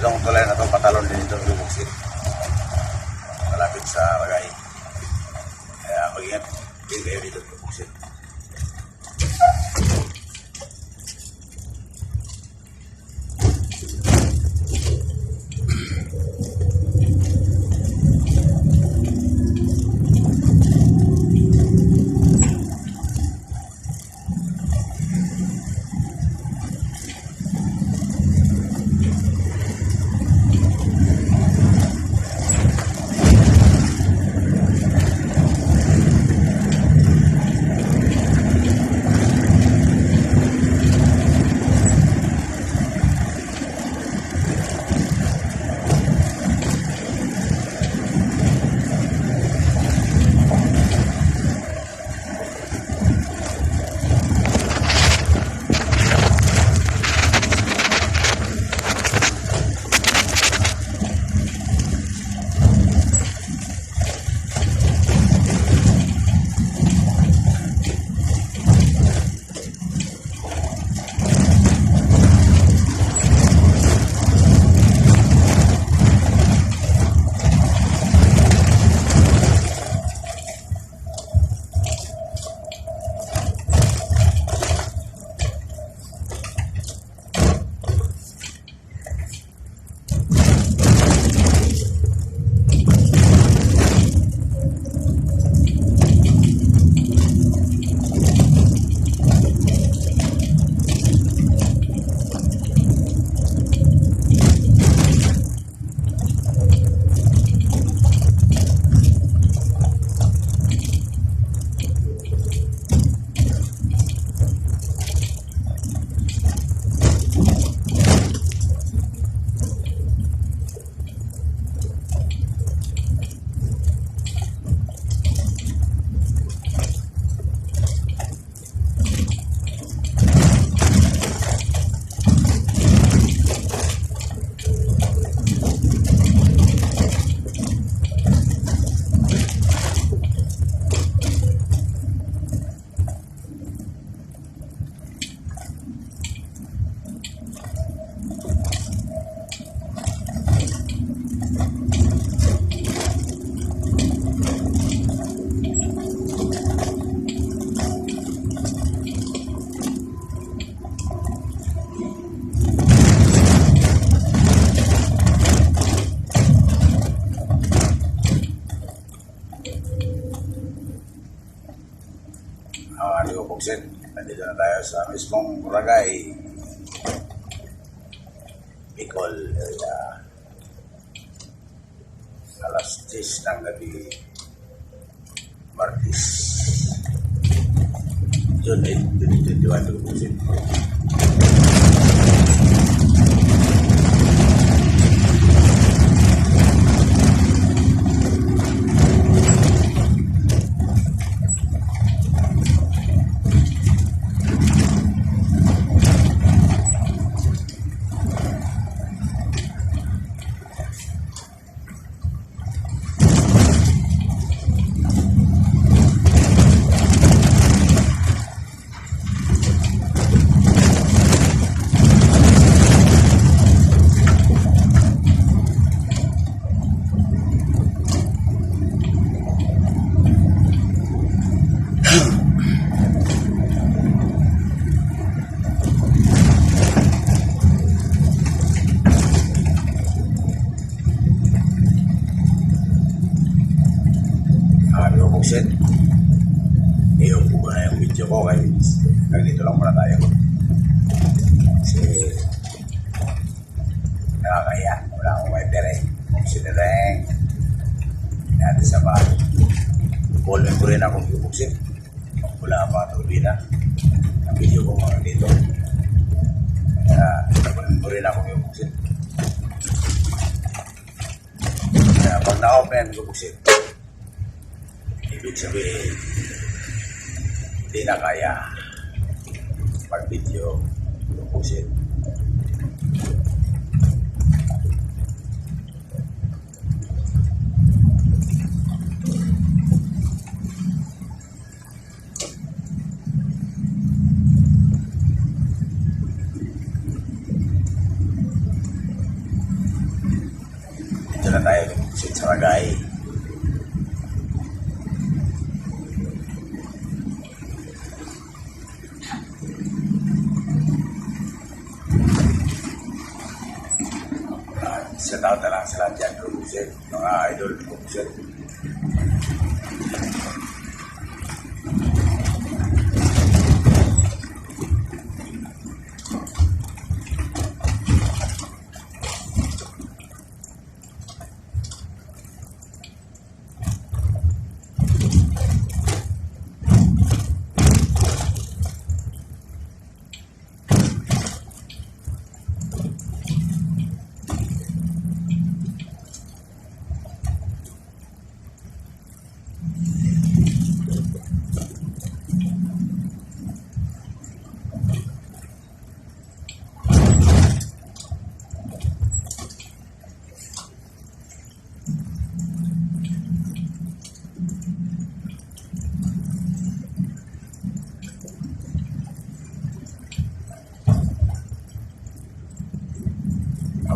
Itong tulay na itong patalon din itong lubuksit. Malapit sa bagay. Kaya mag-ingat din kayo dito lubuksit. Buksit. Nandito na tayo sa mismong Boracay, Bicol area. Alas 10 ng gabi, Martes, June 8, 2021. Buksit. buksit. Ngayon po na yung video ko kaya dito lang muna tayo. Kasi nakakaya. Wala akong wiper eh. Buksit na rin. Natin sa bahay. Ballman ko rin akong buksit. Wala pa turbina. Ang video ko mga dito. Ballman ko rin akong buksit. Pag na-open ko buksit, ibig sabihin, hindi na kaya pag-video buksit. Dito na tayo buksit sa Ragay. Sa taon na lang sa lahat yan, buksit. Mga idol, buksit.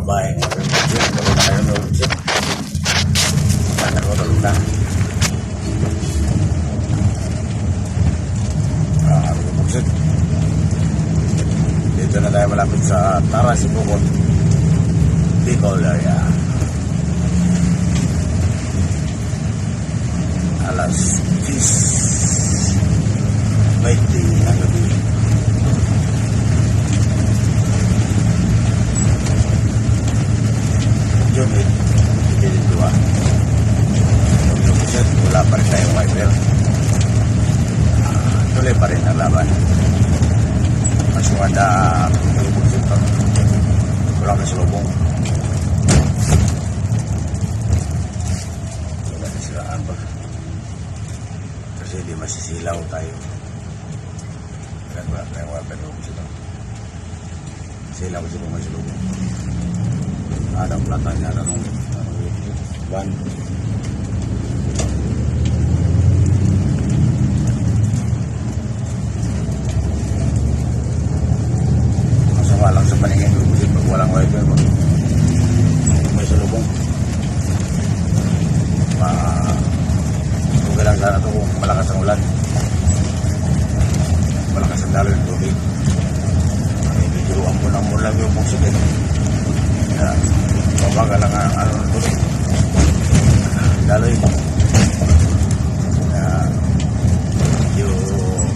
Bahay mo rin buksit. Tulog na kayo ng buksit. Sana ko tulog na. Buksit. Dito na tayo malapit sa Taras, Bukod. Bicol area. Alas 10:20 ng gabi. Unit, unit 2. Yung buksit, wala pa rin tayong wiper. Tuloy pa rin ang laban. Mas maganda yung buksit pa. Wala ka sa lubong. Wala na silaan ba? Kasi di masisilaw tayo. Wala tayong wiper yung buksit. Silaw kasi kung may sa lubong. Ada pelatanya, ada ban. Masama lang sa paningin buksit pag walang wiper mo. May salubong. Okay lang sana ito kung malakas ang ulan. Malakas ang dalo yung tubig. Bidiruan mo lang mo lang yung buksit ito. Babaga lang ang ano ng tubig. Daloy. Yung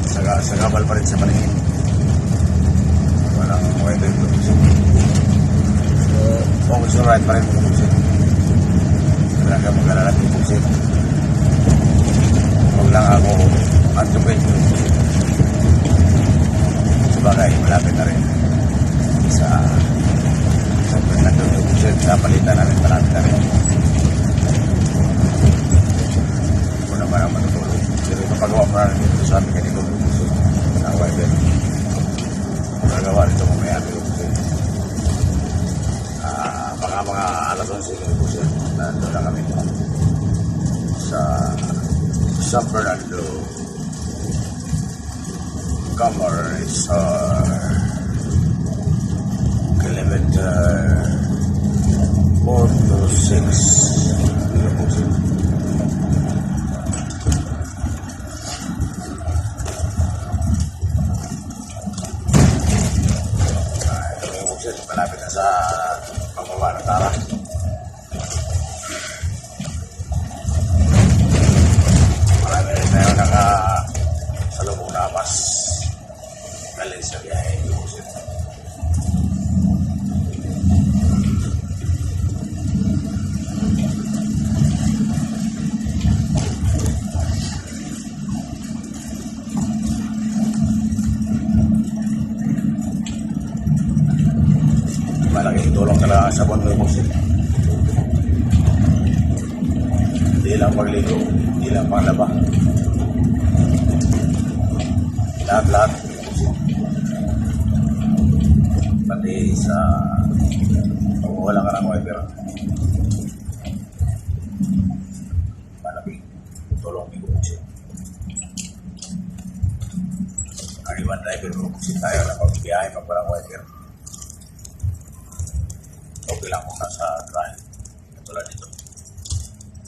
sagabal pa rin sa paningin. Walang wiper yung buksit. So, focus on right pa rin yung buksit. Kailangan ka mag-alalat yung buksit. Huwag lang ako antupin yung buksit. Sabagay, malapit na rin sa nandun yung buksit, napalitan namin malapit na rin. Hindi ko naman ang matutulog. Pero ito pagawa mo na rin dito sa amin ganito yung buksit ng wiper. Magagawa rin ito mamaya yung buksit. Baka mga alas 11 yung buksit. Nandun na kami sa San Fernando Camarines kilometer 4 to 6 buksit. Malapit na sa pagbawa ng tara. Marami Hindi lang pagligo, hindi lang panglaba. Lahat-lahat. Pati sa kung wala ka ng wiper. Malamig. Tulong ni Kutsi. Ang ibang driver ko, Kutsi tayo na pagbiyahe pag walang wiper. Okay lang kung nasa drive. Katulad dito.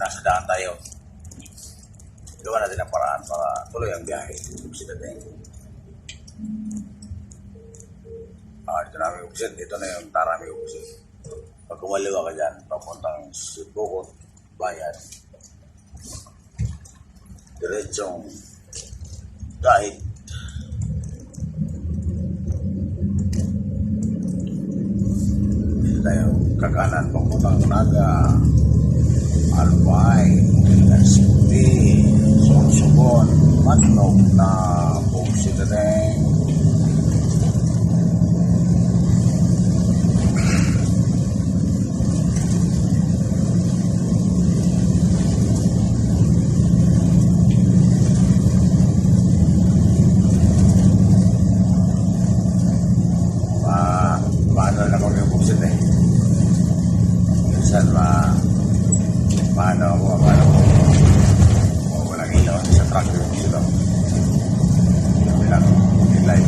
Nasa daan tayo. Gawa natin ang paraan para tuloy ang biyahe. Kutsi natin. Dito namin uksin. Ito na yung tarami uksin. Pag kumaliwa ka dyan, papuntang Sibukot, Bayan. Diretsong dahil dito tayo kakanan papuntang Naga, Albay, Nasputi, Sorsogon, Matlog na uksin natin. Paano na kung yung buksit eh. Minsan paano ko walang ilaw sa truck yung buksit o. Kami lang yung light.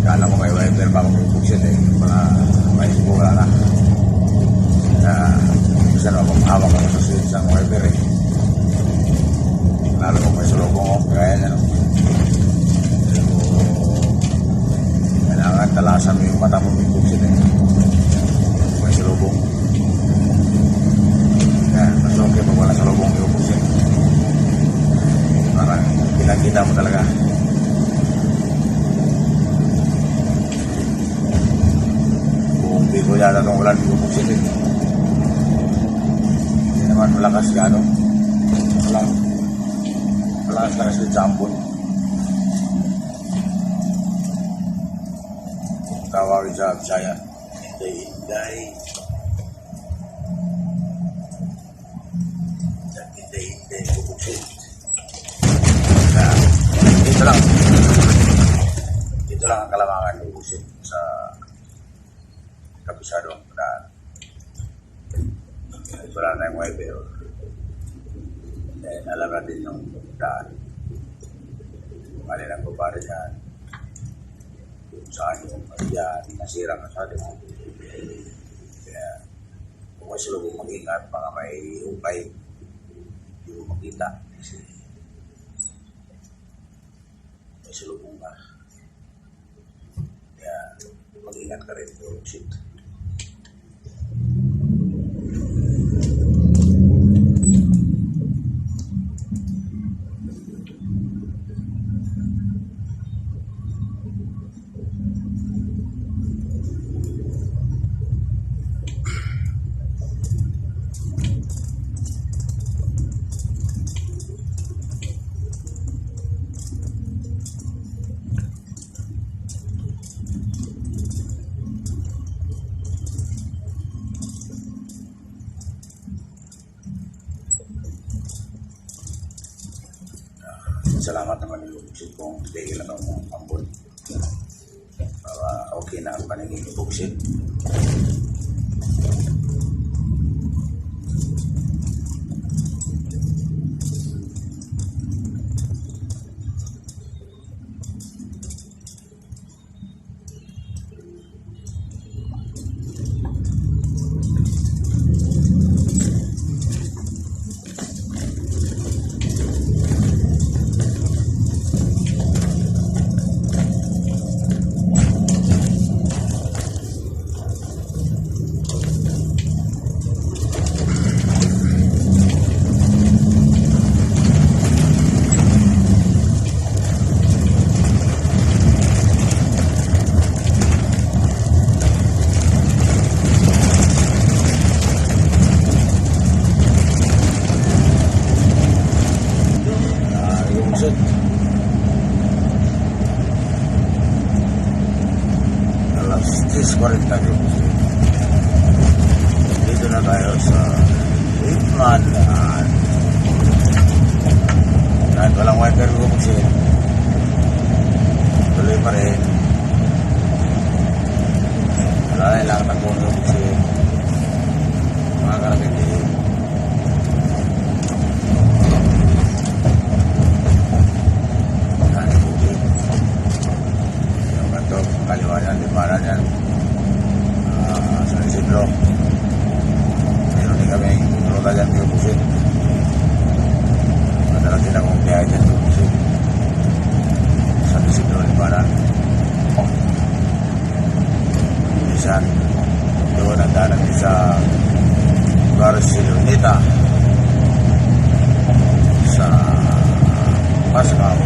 Kala ko may wiper pa kung yung buksit eh. Mga may sibura na. Minsan hawak ako sa isang wiper eh. Lalo ko may sulubong ko. Kaya na no. Kailangan talasan mo yung mata mo may buksit eh. May salubong. Yan, mas okay pag wala salubong yung buksit. Parang kita mo talaga. Buong bigo yata nung ulan yung buksit eh. Hindi naman malakas gano'n. Malakas na kasi jambon. Tawag sa Bisaya, Inday. Inday, bubuksit. Dito lang ang kalamangan bubuksit sa kabisado na wala na yung wiper. And alam natin yung daan. Mali lang ko para dyan. Saan yung yan, nasira ka sa atin. Kaya, kung may sulubong mag-ingat, mga may upay, hindi mo makita. Kasi, may sulubong ka. Kaya, mag-ingat ka rin. Shit. Salamat naman yung buksit kong tigil na ng ambon. Para okay na ang paningin yung buksit. naman. Kahit walang wiper ko kasi tuloy pa rin. Wala na ilang takbo ko kasi mga karapit din. Ano po din. Yung kanto, kaliwa yan, liparan yan. San Isidro. Meron din kami ruta dyan, Tigapusin. Madalas din akong biyahe dyan, Tigapusin. San Isidro, liparan. Minsan, doon ang danan din sa Barceloneta sa Pascal.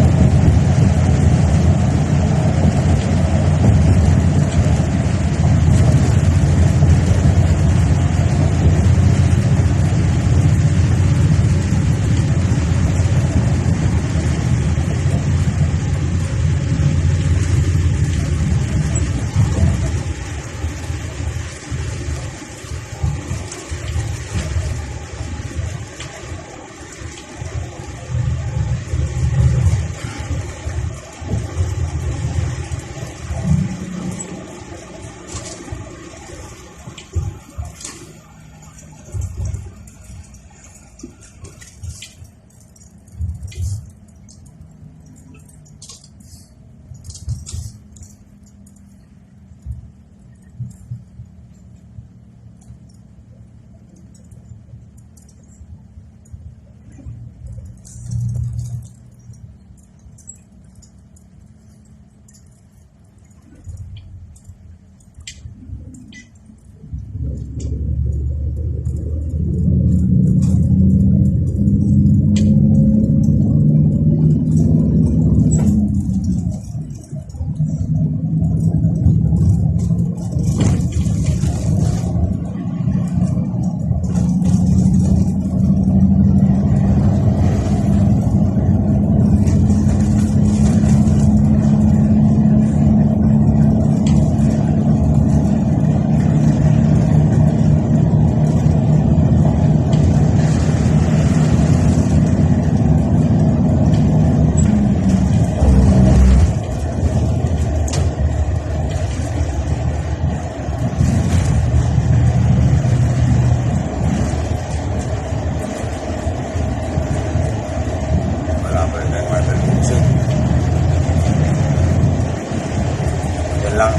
Lang,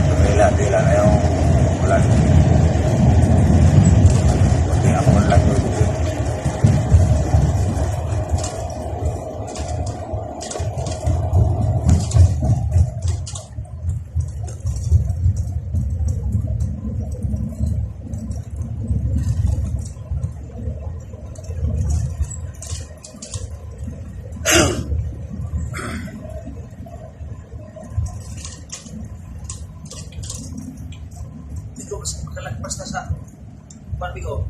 tila na yung ulan. Kunti ako lang yung gusto. Makalagpas na sa Barbie ko.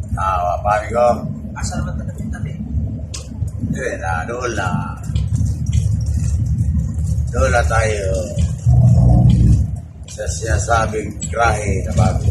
Pari ko. Asa naman taga-tinta eh. Doon na tayo sa sinasabing grahe na bago.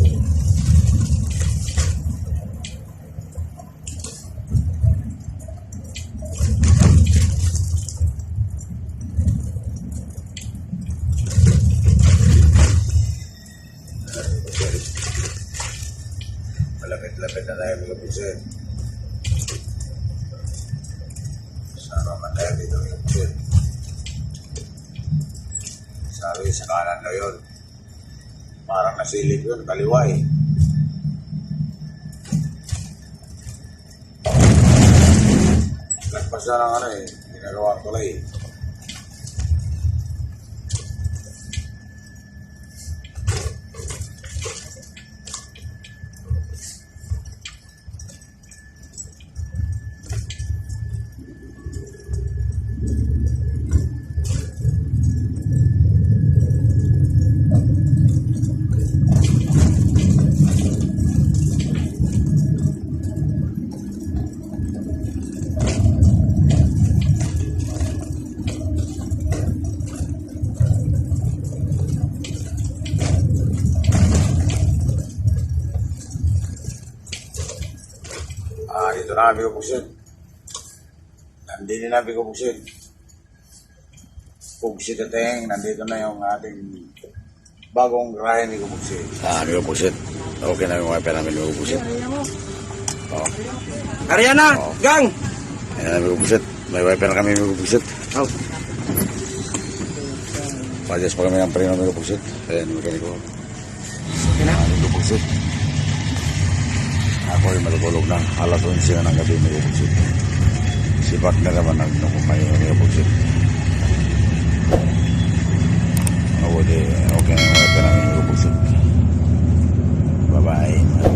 Malapit-lapit na tayo mga pusin. Sana man tayo dito mga pusin. Sabi sa kanan na yun. Parang nasilip yun, kaliwa eh. Nagpas na ng ano eh, ginagawa ko lang eh. Dito na kami Pugsit. Nandito na kami Pugsit. Pugsit Ateng, nandito na yung ating bagong garahe ni Pugsit. Amigo Pugsit. Okay na yung wifi namin ni Pugsit. Oh. Ariana, Oo. gang! Ayan amigo Pugsit. May wifi na kami amigo Pugsit. Oh. Padyas pa kami ng preno amigo Pugsit. Ayan yung mekaniko. Amigo Pugsit. Ako ay matutulog na. Alas 11 na ng gabi amigo Pugsit. Si partner naman nagnukumay amigo Pugsit. Okay na yung wifi namin amigo Pugsit. Bye-bye.